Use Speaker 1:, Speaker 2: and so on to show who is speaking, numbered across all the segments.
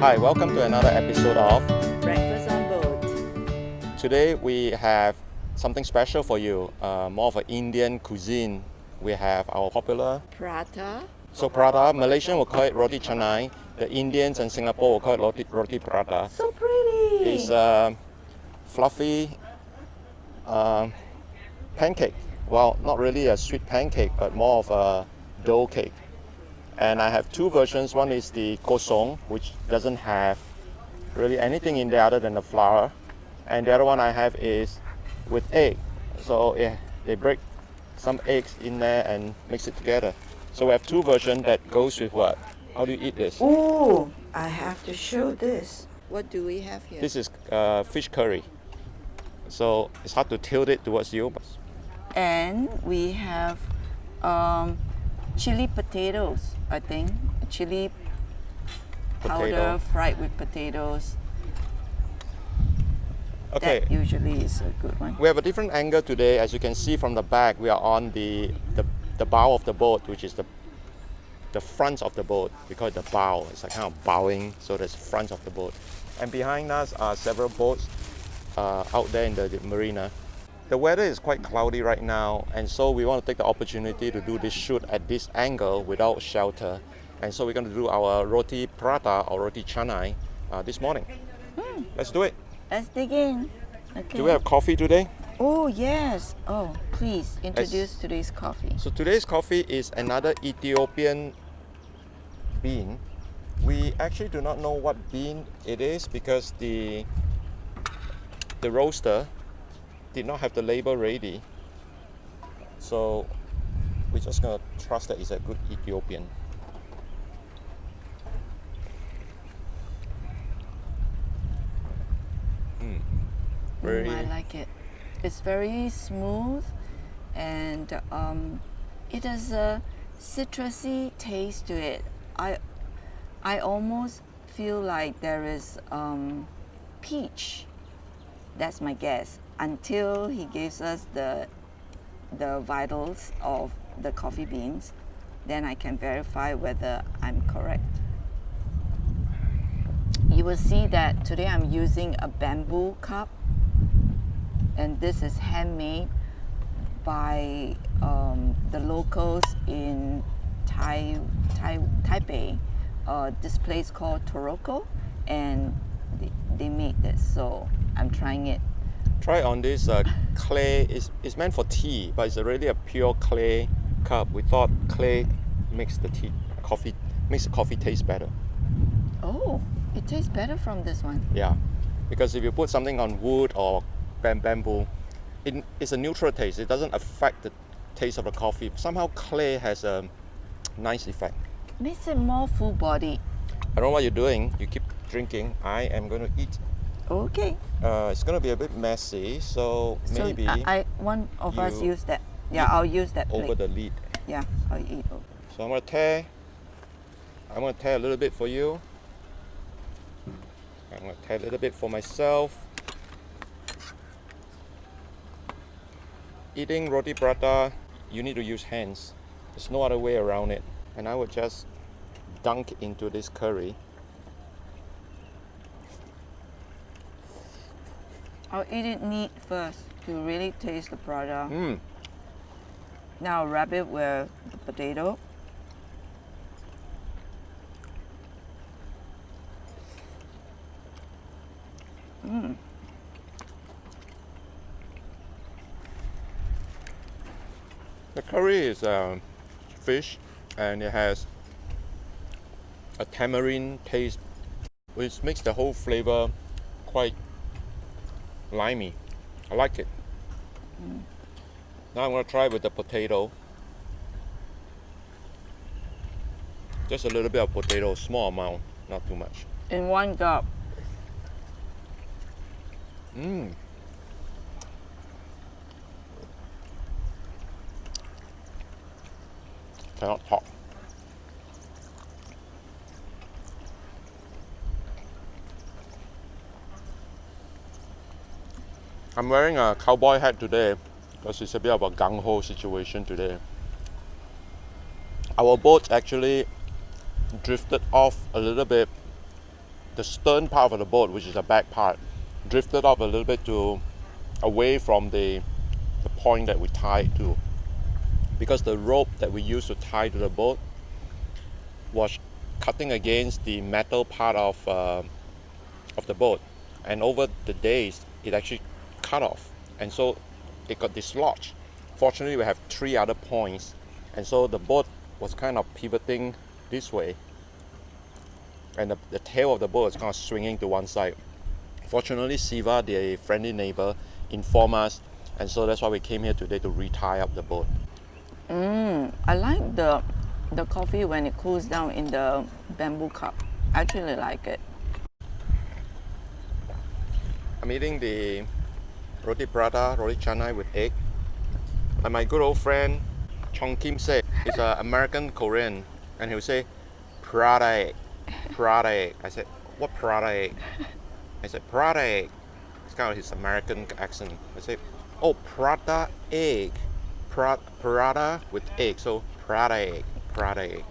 Speaker 1: Hi, welcome to another episode of
Speaker 2: Breakfast on Boat.
Speaker 1: Today we have something special for you, more of an Indian cuisine. We have our popular
Speaker 2: Pratha.
Speaker 1: Pratha. Malaysian will call it Roti Cannai. The Indians and Singapore will call it Roti Pratha.
Speaker 2: So pretty.
Speaker 1: It's a fluffy pancake. Well, not really a sweet pancake, but more of a dough cake. And I have two versions. One is the kosong, which doesn't have really anything in there other than the flour. And the other one I have is with egg. So they break some eggs in there and mix it together. So we have two versions that goes with what? How do you eat this?
Speaker 2: Oh, I have to show this. What do we have here?
Speaker 1: This is fish curry. So it's hard to tilt it towards you.
Speaker 2: And we have chili potatoes, I think. Chili powder fried with potatoes.
Speaker 1: Okay.
Speaker 2: That usually is a good one.
Speaker 1: We have a different angle today. As you can see from the back, we are on the bow of the boat, which is the front of the boat. We call it the bow. It's a kind of bowing, so that's front of the boat. And behind us are several boats out there in the marina. The weather is quite cloudy right now, and so we want to take the opportunity to do this shoot at this angle without shelter. And so we're going to do our Roti Pratha or Roti Cannai this morning. Let's do it.
Speaker 2: Let's dig in. Okay.
Speaker 1: Do we have coffee today?
Speaker 2: Oh, yes. Oh, please introduce today's coffee.
Speaker 1: So today's coffee is another Ethiopian bean. We actually do not know what bean it is because the roaster did not have the label ready. So we're just gonna trust that it's a good Ethiopian.
Speaker 2: I like it. It's very smooth and it has a citrusy taste to it. I almost feel like there is peach. That's my guess. Until he gives us the vitals of the coffee beans, then I can verify whether I'm correct. You will see that today I'm using a bamboo cup, and this is handmade by the locals in Taipei. This place called Toroko, and they made this, so I'm trying it.
Speaker 1: Try on this clay. It's meant for tea, but it's really a pure clay cup. We thought clay makes the coffee taste better.
Speaker 2: Oh, it tastes better from this one.
Speaker 1: Yeah, because if you put something on wood or bamboo, it's a neutral taste. It doesn't affect the taste of the coffee. Somehow clay has a nice effect.
Speaker 2: Makes it more full body.
Speaker 1: I don't know what you're doing. You keep drinking. I am going to eat.
Speaker 2: Okay.
Speaker 1: It's going to be a bit messy, so maybe
Speaker 2: one of us use that. Yeah, I'll use that plate.
Speaker 1: Over the lid.
Speaker 2: Yeah, I'll eat over.
Speaker 1: So I'm going to tear a little bit for you. I'm going to tear a little bit for myself. Eating Roti Pratha, you need to use hands. There's no other way around it. And I would just dunk into this curry.
Speaker 2: I'll eat it neat first to really taste the Pratha. Now wrap it with the potato.
Speaker 1: The curry is fish, and it has a tamarind taste, which makes the whole flavor quite limey. I like it. Now I'm going to try with the potato. Just a little bit of potato, small amount, not too much.
Speaker 2: In one gulp.
Speaker 1: Cannot talk. I'm wearing a cowboy hat today because it's a bit of a gung-ho situation today. Our boat actually drifted off a little bit the stern part of the boat, which is the back part, drifted off a little bit to away from the point that we tied to, because the rope that we used to tie to the boat was cutting against the metal part of the boat, and over the days it actually cut off, and so it got dislodged. Fortunately, we have 3 other points, and so the boat was kind of pivoting this way, and the tail of the boat is kind of swinging to one side. Fortunately, Siva, the friendly neighbor, informed us, and so that's why we came here today to retie up the boat.
Speaker 2: I like the coffee when it cools down in the bamboo cup. I actually like it.
Speaker 1: I'm eating the Roti Pratha, Roti Cannai with egg. And my good old friend Chong Kim said, he's an American Korean, and he'll say, Prata egg, Prata egg. I said, what Prata egg? I said, Prata egg. It's kind of his American accent. I said, oh, Prata egg. Prata with egg, so Prata egg, Prata egg.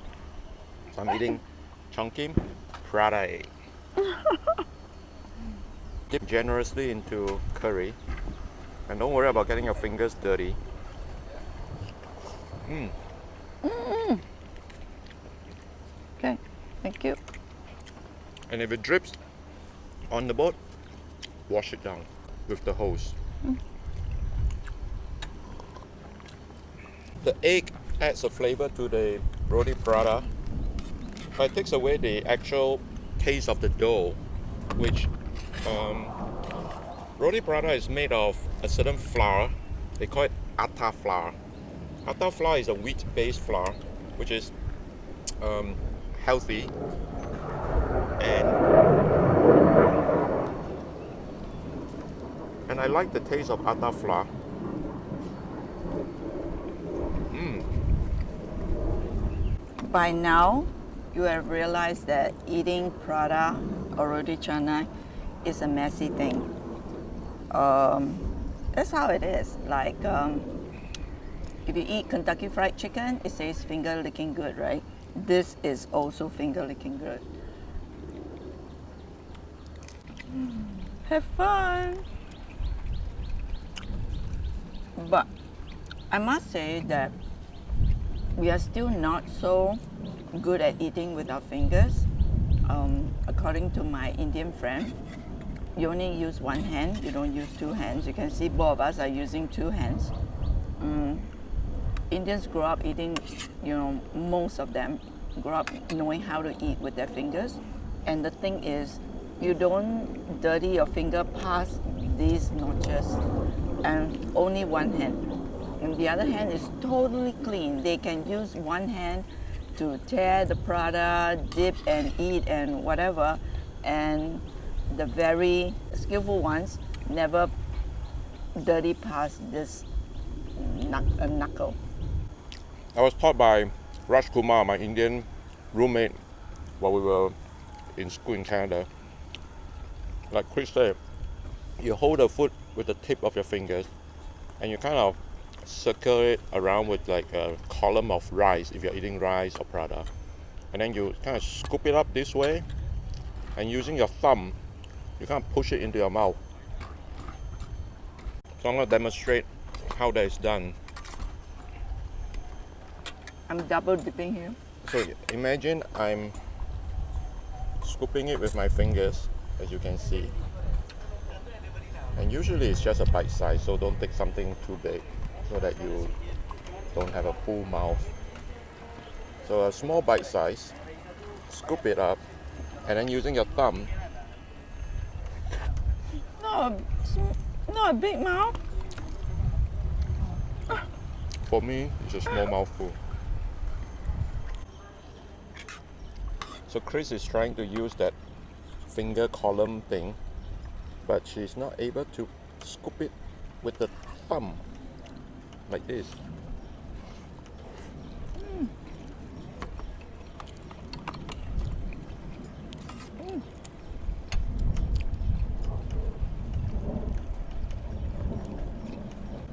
Speaker 1: So I'm eating Chong Kim Prata egg. Dip generously into curry, and don't worry about getting your fingers dirty.
Speaker 2: Okay, thank you.
Speaker 1: And if it drips on the boat, wash it down with the hose. The egg adds a flavor to the Roti Prata, but it takes away the actual taste of the dough, which Roti Prata is made of a certain flour. They call it atta flour. Atta flour is a wheat-based flour, which is healthy, and I like the taste of atta flour.
Speaker 2: By now, you have realized that eating prata or roti canai is a messy thing. That's how it is. Like, if you eat Kentucky Fried Chicken, it says finger licking good, right? This is also finger licking good. Have fun! But I must say that we are still not so good at eating with our fingers. According to my Indian friend, you only use one hand, you don't use 2 hands. You can see both of us are using 2 hands. Indians grow up eating, most of them grow up knowing how to eat with their fingers. And the thing is, you don't dirty your finger past these notches, and only one hand. And the other hand is totally clean. They can use one hand to tear the prata, dip and eat and whatever. And the very skillful ones never dirty past this knuckle.
Speaker 1: I was taught by Raj Kumar, my Indian roommate, while we were in school in Canada. Like Kris said, you hold the food with the tip of your fingers, and you kind of circle it around with like a column of rice if you're eating rice or prata, and then you kind of scoop it up this way, and using your thumb you kind of push it into your mouth. So I'm going to demonstrate how that is done.
Speaker 2: I'm double dipping here.
Speaker 1: So imagine I'm scooping it with my fingers, as you can see, and usually it's just a bite size, so don't take something too big so that you don't have a full mouth. So a small bite size, scoop it up, and then using your thumb.
Speaker 2: Not a big mouth.
Speaker 1: For me, it's a small mouthful. So Kris is trying to use that finger column thing, but she's not able to scoop it with the thumb like this.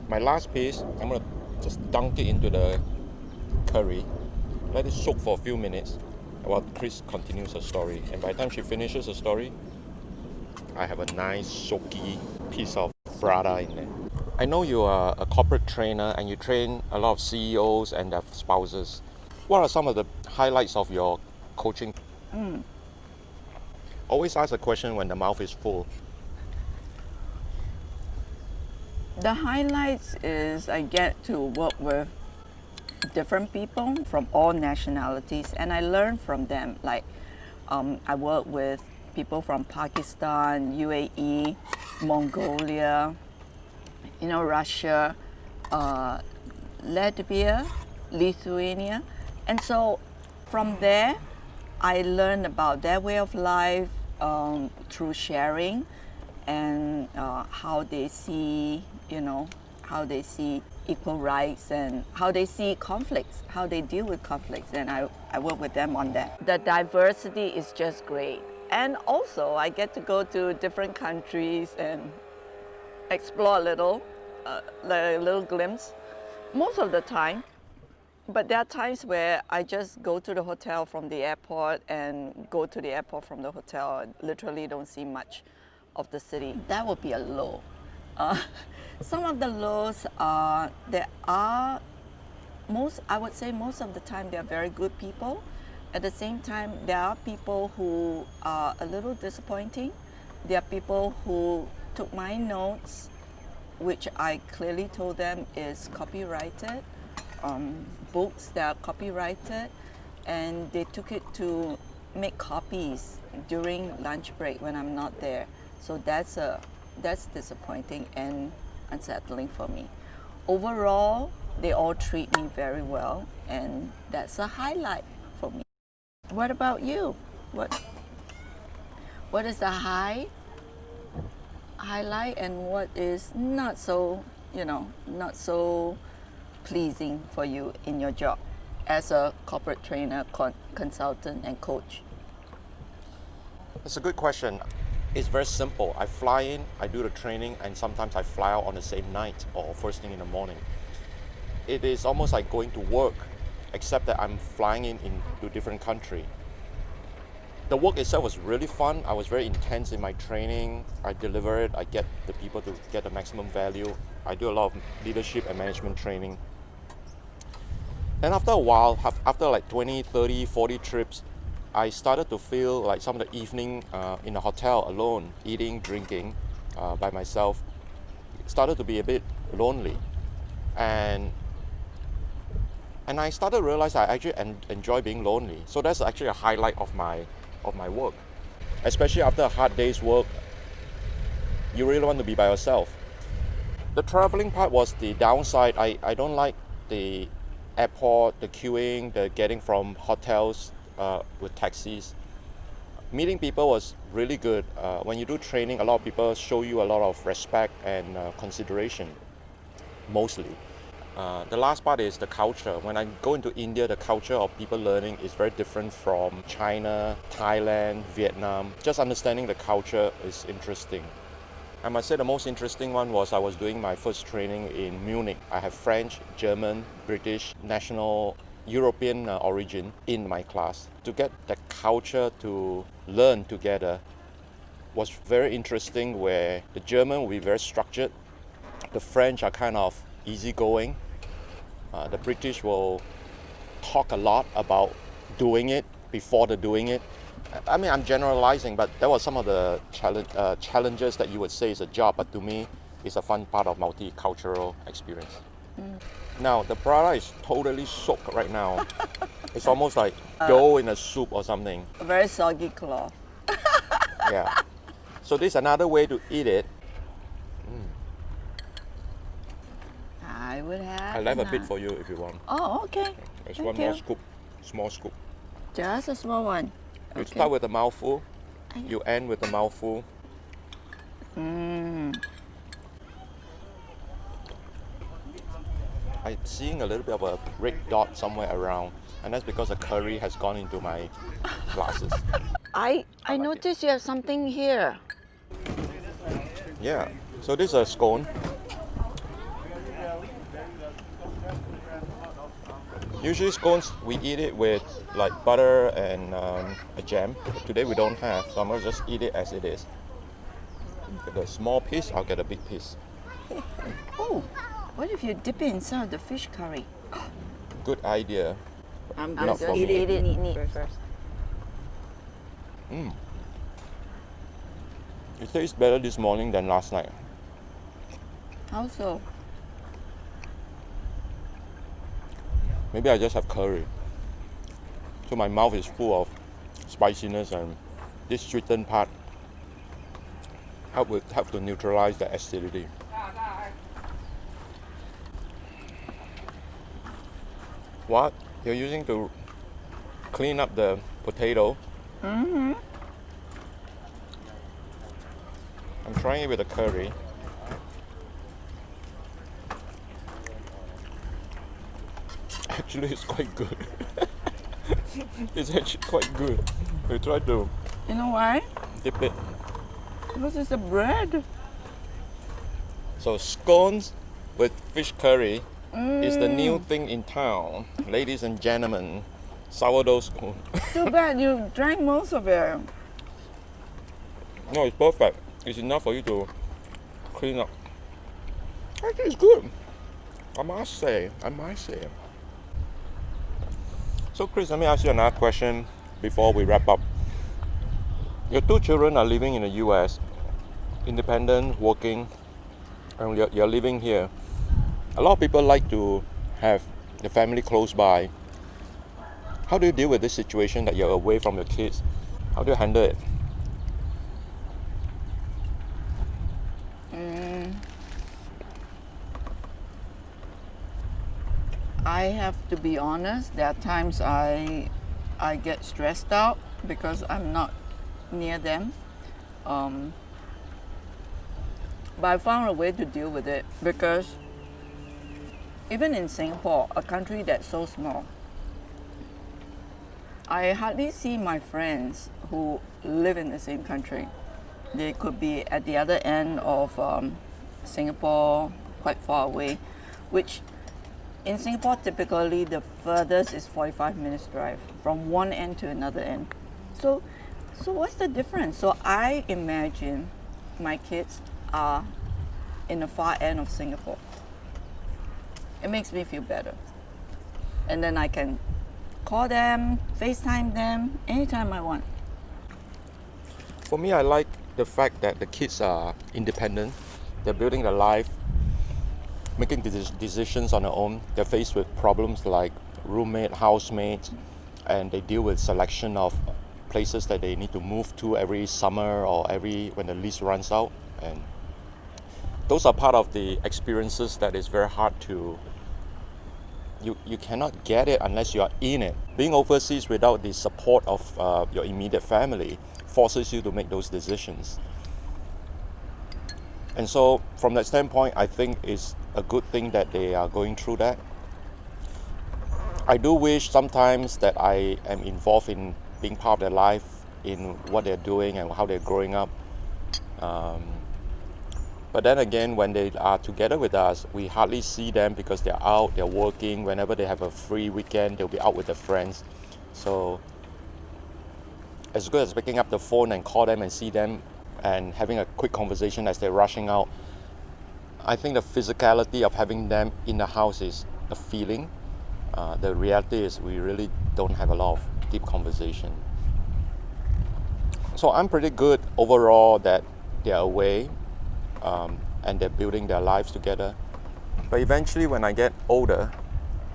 Speaker 1: My last piece, I'm going to just dunk it into the curry, let it soak for a few minutes, while Kris continues her story. And by the time she finishes her story, I have a nice soaky piece of prata in there. I know you are a corporate trainer and you train a lot of CEOs and their spouses. What are some of the highlights of your coaching? Always ask a question when the mouth is full.
Speaker 2: The highlights is I get to work with different people from all nationalities, and I learn from them. Like I work with people from Pakistan, UAE, Mongolia, Russia, Latvia, Lithuania, and so from there I learn about their way of life through sharing and how they see, how they see equal rights and how they see conflicts, how they deal with conflicts, and I work with them on that. The diversity is just great. And also I get to go to different countries and explore a little glimpse most of the time. But there are times where I just go to the hotel from the airport and go to the airport from the hotel and literally don't see much of the city. That would be a low. Some of the lows are, I would say most of the time they're very good people. At the same time, there are people who are a little disappointing. There are people who took my notes, which I clearly told them is copyrighted, books that are copyrighted, and they took it to make copies during lunch break when I'm not there. So that's disappointing and unsettling for me. Overall, they all treat me very well, and that's a highlight for me. What about you? What is the highlight, and what is not so pleasing for you in your job as a corporate trainer, consultant, and coach?
Speaker 1: That's a good question. It's very simple. I fly in, I do the training, and sometimes I fly out on the same night or first thing in the morning. It is almost like going to work, except that I'm flying into a different country. The work itself was really fun. I was very intense in my training. I deliver it. I get the people to get the maximum value. I do a lot of leadership and management training. And after a while, after like 20, 30, 40 trips, I started to feel like some of the evening in a hotel alone, eating, drinking by myself, started to be a bit lonely. And I started to realize I actually enjoy being lonely. So that's actually a highlight of my work. Especially after a hard day's work, you really want to be by yourself. The traveling part was the downside. I don't like the airport, the queuing, the getting from hotels with taxis. Meeting people was really good. When you do training, a lot of people show you a lot of respect and consideration, mostly. The last part is the culture. When I go into India, the culture of people learning is very different from China, Thailand, Vietnam. Just understanding the culture is interesting. I must say the most interesting one was I was doing my first training in Munich. I have French, German, British, national, European origin in my class. To get the culture to learn together was very interesting, where the German will be very structured, the French are kind of easygoing, the British will talk a lot about doing it before the doing it. I mean, I'm generalizing, but that was some of the challenges that you would say is a job, but to me, it's a fun part of multicultural experience. Now, the prata is totally soaked right now. It's almost like dough in a soup or something.
Speaker 2: A very soggy cloth.
Speaker 1: Yeah. So this is another way to eat it.
Speaker 2: I would have.
Speaker 1: I'll have a bit for you if you want.
Speaker 2: Oh, okay.
Speaker 1: There's
Speaker 2: Thank
Speaker 1: one
Speaker 2: you.
Speaker 1: more scoop, small scoop.
Speaker 2: Just a small one.
Speaker 1: You
Speaker 2: Okay.
Speaker 1: start with a mouthful, you end with a mouthful. I'm seeing a little bit of a red dot somewhere around, and that's because the curry has gone into my glasses.
Speaker 2: I noticed you have something here.
Speaker 1: Yeah, so this is a scone. Usually scones, we eat it with like butter and a jam. Today we don't have, so I'm gonna just eat it as it is. Get a small piece, I'll get a big piece.
Speaker 2: Oh, what if you dip it inside of the fish curry?
Speaker 1: Good idea.
Speaker 2: I'm
Speaker 1: Not
Speaker 2: just
Speaker 1: for me.
Speaker 2: eat it
Speaker 3: neat first.
Speaker 1: It tastes better this morning than last night.
Speaker 2: How so?
Speaker 1: Maybe I just have curry. So my mouth is full of spiciness, and this sweetened part help to neutralize the acidity. What you're using to clean up the potato?
Speaker 2: Mm-hmm.
Speaker 1: I'm trying it with the curry. Actually, it's quite good. It's actually quite good. We try to
Speaker 2: You know why?
Speaker 1: dip it.
Speaker 2: Because it's a bread.
Speaker 1: So scones with fish curry is the new thing in town. Ladies and gentlemen, sourdough scone.
Speaker 2: Too bad you drank most of it.
Speaker 1: No, it's perfect. It's enough for you to clean up. Actually, it's good. I must say. So Kris, let me ask you another question before we wrap up. Your two children are living in the US, independent, working, and you're living here. A lot of people like to have the family close by. How do you deal with this situation that you're away from your kids? How do you handle it?
Speaker 2: I have to be honest, there are times I get stressed out because I'm not near them. But I found a way to deal with it because even in Singapore, a country that's so small, I hardly see my friends who live in the same country. They could be at the other end of Singapore, quite far away, which in Singapore, typically the furthest is 45 minutes drive from one end to another end. So what's the difference? So I imagine my kids are in the far end of Singapore. It makes me feel better. And then I can call them, FaceTime them anytime I want.
Speaker 1: For me, I like the fact that the kids are independent. They're building their life, making decisions on their own. They're faced with problems like roommate, housemates, and they deal with selection of places that they need to move to every summer or when the lease runs out. And those are part of the experiences that is very hard to, you cannot get it unless you are in it. Being overseas without the support of your immediate family forces you to make those decisions. And so from that standpoint, I think it's a good thing that they are going through that. I do wish sometimes that I am involved in being part of their life, in what they're doing and how they're growing up. But then again, when they are together with us, we hardly see them because they're out, they're working. Whenever they have a free weekend, they'll be out with their friends. So as good as picking up the phone and call them and see them and having a quick conversation as they're rushing out, I think the physicality of having them in the house is a feeling. The reality is we really don't have a lot of deep conversation. So I'm pretty good overall that they're away and they're building their lives together. But eventually when I get older,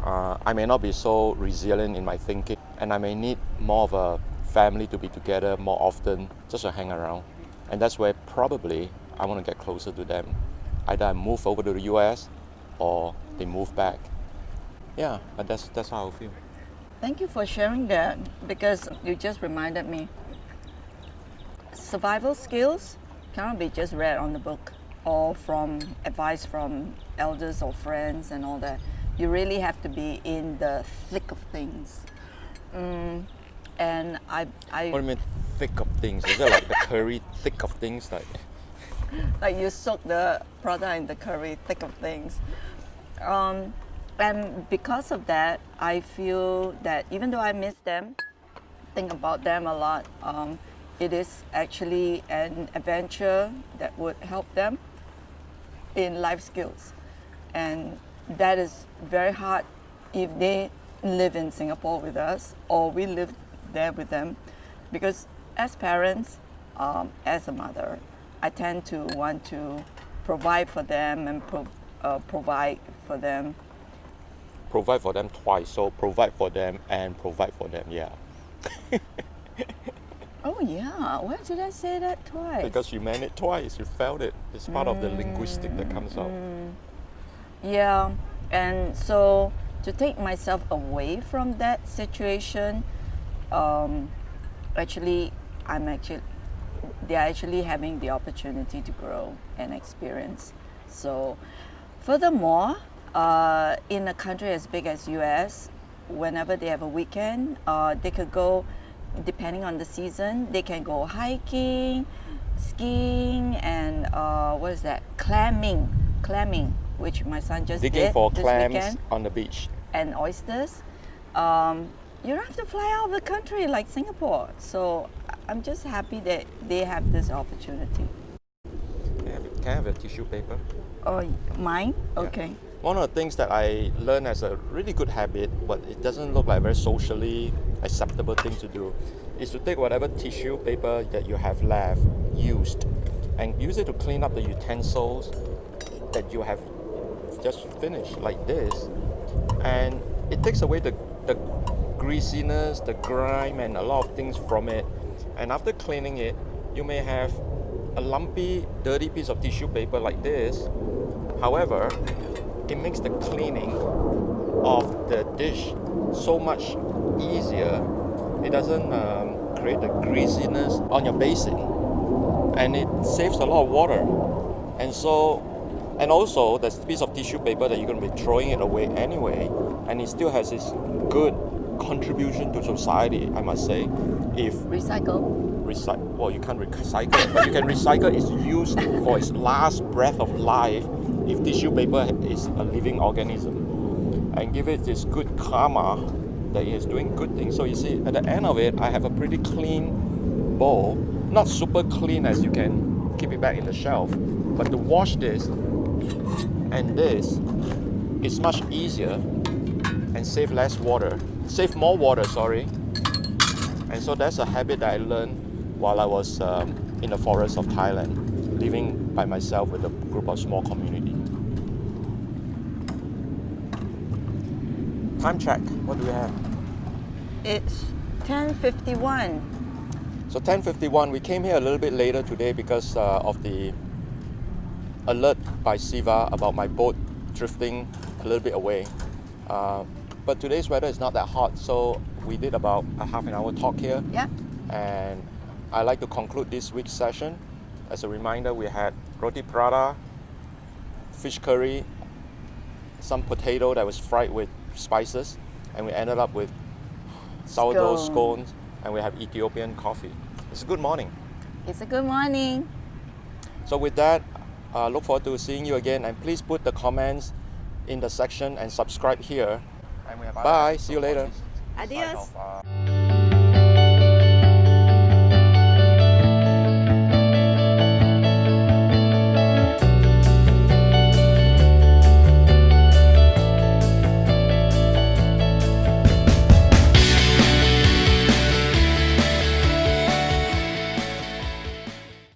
Speaker 1: I may not be so resilient in my thinking, and I may need more of a family to be together more often, just to hang around. And that's where probably I want to get closer to them. Either I move over to the US or they move back. Yeah, but that's how I feel.
Speaker 2: Thank you for sharing that, because you just reminded me. Survival skills cannot be just read on the book or from advice from elders or friends and all that. You really have to be in the thick of things. And I
Speaker 1: What do you mean thick of things? Is that like the curry thick of things?
Speaker 2: like you soak the prata in the curry, thick of things. And because of that, I feel that even though I miss them, think about them a lot, it is actually an adventure that would help them in life skills. And that is very hard if they live in Singapore with us or we live there with them. Because as parents, as a mother, I tend to want to provide for them and provide for them.
Speaker 1: Provide for them twice. So provide for them and provide for them. Yeah.
Speaker 2: Oh yeah, why did I say that twice?
Speaker 1: Because you meant it twice. You felt it. It's part of the linguistic that comes out.
Speaker 2: Yeah, and so to take myself away from that situation, actually, they're actually having the opportunity to grow and experience. So, furthermore, in a country as big as US, whenever they have a weekend, they could go, depending on the season, they can go hiking, skiing, and what is that? Clamming, which my son just
Speaker 1: Digging
Speaker 2: did
Speaker 1: for
Speaker 2: this
Speaker 1: clams
Speaker 2: weekend,
Speaker 1: on the beach.
Speaker 2: and oysters. You don't have to fly out of the country like Singapore. So I'm just happy that they have this opportunity.
Speaker 1: Can I have a tissue paper?
Speaker 2: Oh, mine?
Speaker 1: Yeah.
Speaker 2: Okay.
Speaker 1: One of the things that I learned as a really good habit, but it doesn't look like a very socially acceptable thing to do, is to take whatever tissue paper that you have left, used, and use it to clean up the utensils that you have just finished, like this. And it takes away the greasiness, the grime, and a lot of things from it. And after cleaning it, you may have a lumpy, dirty piece of tissue paper like this. However, it makes the cleaning of the dish so much easier. It doesn't create the greasiness on your basin, and it saves a lot of water. And also there's a piece of tissue paper that you're going to be throwing it away anyway, and it still has this good contribution to society, I must say. If well, you can't recycle it, but you can recycle its use for its last breath of life if tissue paper is a living organism, and give it this good karma that it is doing good things. So you see, at the end of it, I have a pretty clean bowl, not super clean as you can keep it back in the shelf, but to wash this and this is much easier and save more water, sorry. And so that's a habit that I learned while I was in the forest of Thailand, living by myself with a group of small community. Time check, what do we have?
Speaker 2: It's 10:51.
Speaker 1: So 10:51, we came here a little bit later today because of the alert by Siva about my boat drifting a little bit away. But today's weather is not that hot, so we did about a half an hour talk here.
Speaker 2: Yeah.
Speaker 1: And I'd like to conclude this week's session. As a reminder, we had Roti Pratha, fish curry, some potato that was fried with spices, and we ended up with sourdough scones, and we have Ethiopian coffee. It's a good morning.
Speaker 2: It's a good morning.
Speaker 1: So with that, look forward to seeing you again, and please put the comments in the section and subscribe here. And we have bye, see you later.
Speaker 2: Adios.